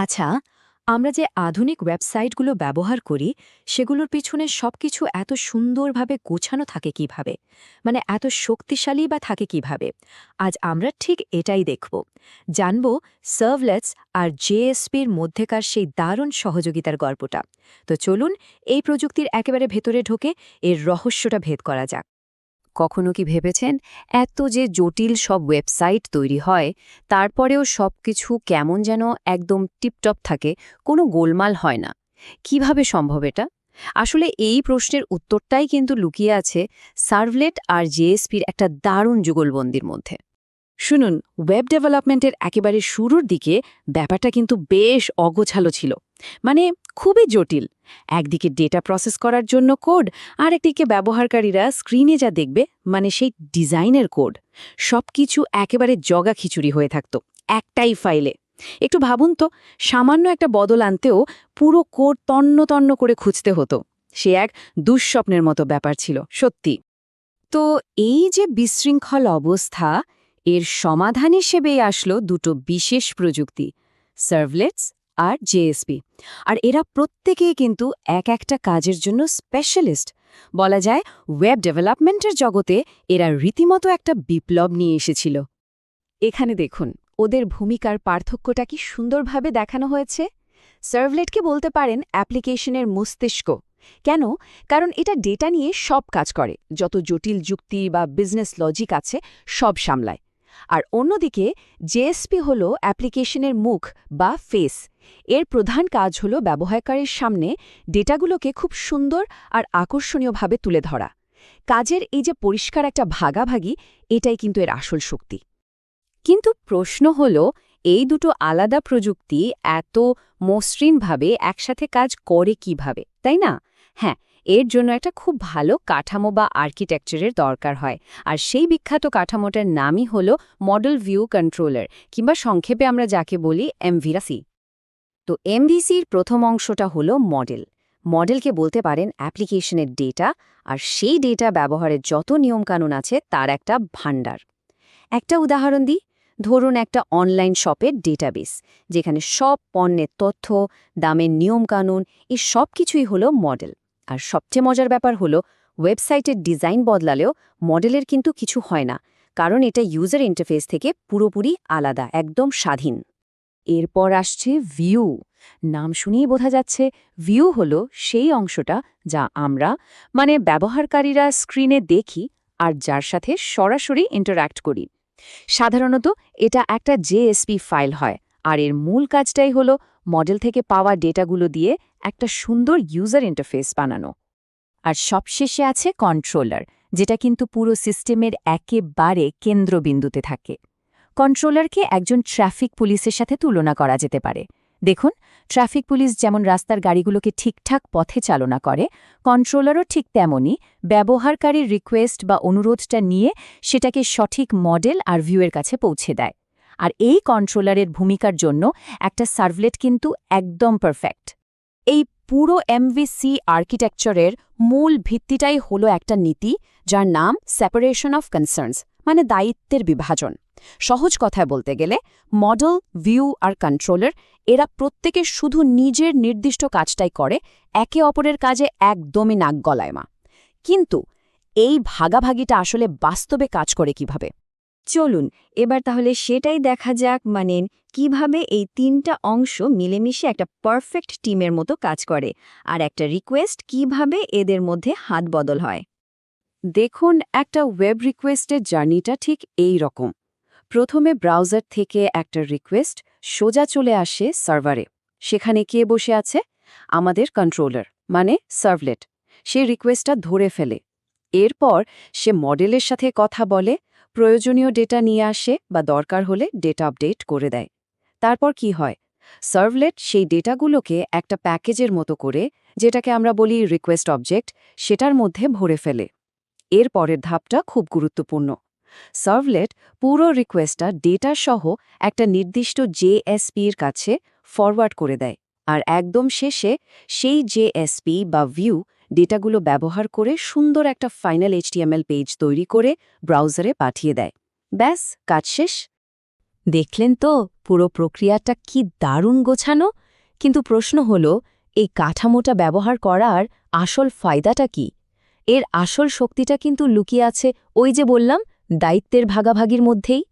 আচ্ছা, আমরা যে আধুনিক ওয়েবসাইটগুলো ব্যবহার করি সেগুলোর পিছনে সবকিছু এত সুন্দরভাবে গোছানো থাকে কিভাবে? মানে এত শক্তিশালী বা থাকে কিভাবে? আজ আমরা ঠিক এটাই দেখব। জানব সার্ভলেটস আর জেএসপির মধ্যেকার সেই দারুণ সহযোগিতার গল্পটা। তো চলুন এই প্রযুক্তির একেবারে ভেতরে ঢোকে এর রহস্যটা ভেদ করা যাক। কখনো কি ভেবেছেন এত যে জটিল সব ওয়েবসাইট তৈরি হয় তারপরেও সবকিছু কেমন যেন একদম টিপটপ থাকে, কোনো গোলমাল হয় না? কিভাবে সম্ভব এটা? আসলে এই প্রশ্নের উত্তরটাই কিন্তু লুকিয়ে আছে সার্ভলেট আর জেএসপির একটা দারুণ যুগলবন্দির মধ্যে। শুনুন, ওয়েব ডেভেলপমেন্টের একেবারে শুরুর দিকে ব্যাপারটা কিন্তু বেশ অগোছালো ছিল। মানে খুবই জটিল। একদিকে ডেটা প্রসেস করার জন্য কোড, আর একদিকে ব্যবহারকারীরা স্ক্রিনে যা দেখবে মানে সেই ডিজাইনের কোড, সবকিছু একেবারে জগা খিচুড়ি হয়ে থাকত একটাই ফাইলে। একটু ভাবুন তো, সামান্য একটা বদল আনতেও পুরো কোড তন্ন তন্ন করে খুঁজতে হতো। সে এক দুঃস্বপ্নের মতো ব্যাপার ছিল সত্যি। তো এই যে বিশৃঙ্খল অবস্থা, এর সমাধান হিসেবেই আসলো দুটো বিশেষ প্রযুক্তি, সার্ভলেটস আর জেএসপি। আর এরা প্রত্যেকেই কিন্তু এক একটা কাজের জন্য স্পেশালিস্ট। বলা যায় ওয়েব ডেভেলপমেন্টের জগতে এরা রীতিমতো একটা বিপ্লব নিয়ে এসেছিল। এখানে দেখুন ওদের ভূমিকার পার্থক্যটা কি সুন্দরভাবে দেখানো হয়েছে। সার্ভলেটকে বলতে পারেন অ্যাপ্লিকেশনের মস্তিষ্ক। কেন? কারণ এটা ডেটা নিয়ে সব কাজ করে, যত জটিল যুক্তি বা বিজনেস লজিক আছে সব সামলায়। আর অন্যদিকে জেএসপি হল অ্যাপ্লিকেশনের মুখ বা ফেস। এর প্রধান কাজ হল ব্যবহারকারীর সামনে ডেটাগুলোকে খুব সুন্দর আর আকর্ষণীয়ভাবে তুলে ধরা। কাজের এই যে পরিষ্কার একটা ভাগাভাগি, এটাই কিন্তু এর আসল শক্তি। কিন্তু প্রশ্ন হল, এই দুটো আলাদা প্রযুক্তি এত মসৃণভাবে একসাথে কাজ করে কিভাবে, তাই না? হ্যাঁ, এর জন্য একটা খুব ভালো কাঠামো বা আর্কিটেকচারের দরকার হয়। আর সেই বিখ্যাত কাঠামোটার নামই হল মডেল ভিউ কন্ট্রোলার, কিংবা সংক্ষেপে আমরা যাকে বলি এমভিসি। তো এমভিসির প্রথম অংশটা হলো মডেল। মডেলকে বলতে পারেন অ্যাপ্লিকেশনের ডেটা, আর সেই ডেটা ব্যবহারের যত নিয়মকানুন আছে তার একটা ভাণ্ডার। একটা উদাহরণ দিই, ধরুন একটা অনলাইন শপের ডেটাবেস, যেখানে সব পণ্যের তথ্য, দামের নিয়মকানুন, এই সব কিছুই হলো মডেল। আর সবচেয়ে মজার ব্যাপার হলো, ওয়েবসাইটের ডিজাইন বদলালেও মডেলের কিন্তু কিছু হয় না, কারণ এটা ইউজার ইন্টারফেস থেকে পুরোপুরি আলাদা, একদম স্বাধীন। এরপর আসছে ভিউ। নাম শুনেই বোঝা যাচ্ছে ভিউ হলো সেই অংশটা যা আমরা, মানে ব্যবহারকারীরা স্ক্রিনে দেখি আর যার সাথে সরাসরি ইন্টারঅ্যাক্ট করি। সাধারণত এটা একটা জেএসপি ফাইল হয়, আর এর মূল কাজটাই হলো মডেল থেকে পাওয়া ডেটাগুলো দিয়ে একটা সুন্দর ইউজার ইন্টারফেস বানানো। আর সবশেষে আছে কন্ট্রোলার, যেটা কিন্তু পুরো সিস্টেমের একেবারে কেন্দ্রবিন্দুতে থাকে। কন্ট্রোলারকে একজন ট্রাফিক পুলিশের সাথে তুলনা করা যেতে পারে। দেখুন, ট্রাফিক পুলিশ যেমন রাস্তার গাড়িগুলোকে ঠিকঠাক পথে চালনা করে, কন্ট্রোলারও ঠিক তেমনই ব্যবহারকারীর রিকোয়েস্ট বা অনুরোধটা নিয়ে সেটাকে সঠিক মডেল আর ভিউয়ের কাছে পৌঁছে দেয়। আর এই কন্ট্রোলারের ভূমিকার জন্য একটা সার্ভলেট কিন্তু একদম পারফেক্ট। এই পুরো এমভিসি আর্কিটেকচারের মূল ভিত্তিটাই হলো একটা নীতি, যার নাম সেপারেশন অফ কনসার্নস, মানে দায়িত্বের বিভাজন। সহজ কথায় বলতে গেলে মডেল, ভিউ আর কন্ট্রোলার, এরা প্রত্যেকে শুধু নিজের নির্দিষ্ট কাজটাই করে, একে অপরের কাজে একদমই নাক গলায় না। কিন্তু এই ভাগাভাগিটা আসলে বাস্তবে কাজ করে কিভাবে? চলুন এবার তাহলে সেটাই দেখা যাক, মানে কিভাবে এই তিনটা অংশ মিলেমিশে একটা পারফেক্ট টিমের মতো কাজ করে, আর একটা রিকোয়েস্ট কিভাবে এদের মধ্যে হাত বদল হয়। দেখুন, একটা ওয়েব রিকোয়েস্টের জার্নিটা ঠিক এই রকম। প্রথমে ব্রাউজার থেকে একটা রিকোয়েস্ট সোজা চলে আসে সার্ভারে। সেখানে কে বসে আছে? আমাদের কন্ট্রোলার, মানে সার্ভলেট। সে রিকোয়েস্টটা ধরে ফেলে। এরপর সে মডেলের সাথে কথা বলে, প্রয়োজনীয় ডেটা নিয়ে আসে বা দরকার হলে ডেটা আপডেট করে দেয়। তারপর কি হয়? সার্ভলেট সেই ডেটাগুলোকে একটা প্যাকেজের মতো করে, যেটাকে আমরা বলি রিকোয়েস্ট অবজেক্ট, সেটার মধ্যে ভরে ফেলে। এর পরের ধাপটা খুব গুরুত্বপূর্ণ। সার্ভলেট পুরো রিকোয়েস্টটা ডেটা সহ একটা নির্দিষ্ট জেএসপির কাছে ফরওয়ার্ড করে দেয়, আর একদম শেষে সেই জেএসপি বা ভিউ ডেটাগুলো ব্যবহার করে সুন্দর একটা ফাইনাল এইচটিএমএল পেজ তৈরি করে ব্রাউজারে পাঠিয়ে দেয়। ব্যাস, কাজ শেষ। দেখলেন তো পুরো প্রক্রিয়াটা কি দারুণ গোছানো, কিন্তু প্রশ্ন হলো এই কাঠামোটা ব্যবহার করার আসল ফায়দাটা কি? এর আসল শক্তিটা কিন্তু লুকিয়ে আছে ওই যে বললাম দায়িত্বের ভাগাভাগির মধ্যেই।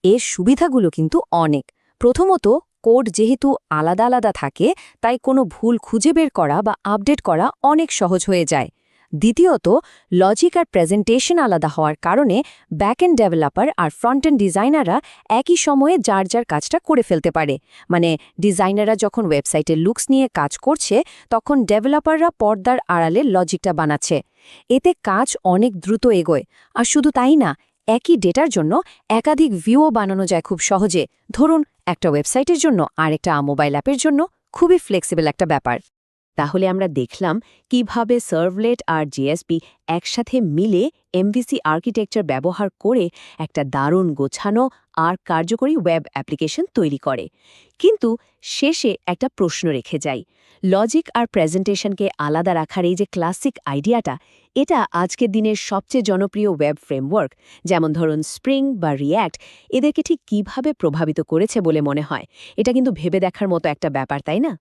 এর সুবিধাগুলো কিন্তু অনেক। প্রথমত, কোড যেহেতু আলাদা আলাদা থাকে, তাই কোনো ভুল খুঁজে বের করা বা আপডেট করা অনেক সহজ হয়ে যায়। দ্বিতীয়ত, লজিক আর প্রেজেন্টেশন আলাদা হওয়ার কারণে ব্যাকএন্ড ডেভেলপার আর ফ্রন্টএন্ড ডিজাইনাররা একই সময়ে যার যার কাজটা করে ফেলতে পারে। মানে ডিজাইনাররা যখন ওয়েবসাইটের লুকস নিয়ে কাজ করছে, তখন ডেভেলপাররা পর্দার আড়ালে লজিকটা বানাচ্ছে। এতে কাজ অনেক দ্রুত এগোয়। আর শুধু তাই না, একই ডেটার জন্য একাধিক ভিউও বানানো যায় খুব সহজে। ধরুন একটা ওয়েবসাইটের জন্য আর একটা মোবাইল অ্যাপের জন্য খুবই ফ্লেক্সিবল একটা ব্যাপার। তাহলে আমরা দেখলাম কিভাবে সার্ভলেট আর জেএসপি একসাথে মিলে এমভিসি আর্কিটেকচার ব্যবহার করে একটা দারুণ গোছানো আর কার্যকরী ওয়েব অ্যাপ্লিকেশন তৈরি করে। কিন্তু শেষে একটা প্রশ্ন রেখে যাই, লজিক আর প্রেজেন্টেশনকে আলাদা রাখার এই যে ক্লাসিক আইডিয়াটা, এটা আজকের দিনের সবচেয়ে জনপ্রিয় ওয়েব ফ্রেমওয়ার্ক যেমন ধরুন স্প্রিং বা রিয়্যাক্ট, এদেরকে ঠিক কিভাবে প্রভাবিত করেছে বলে মনে হয়? এটা কিন্তু ভেবে দেখার মতো একটা ব্যাপার, তাই না?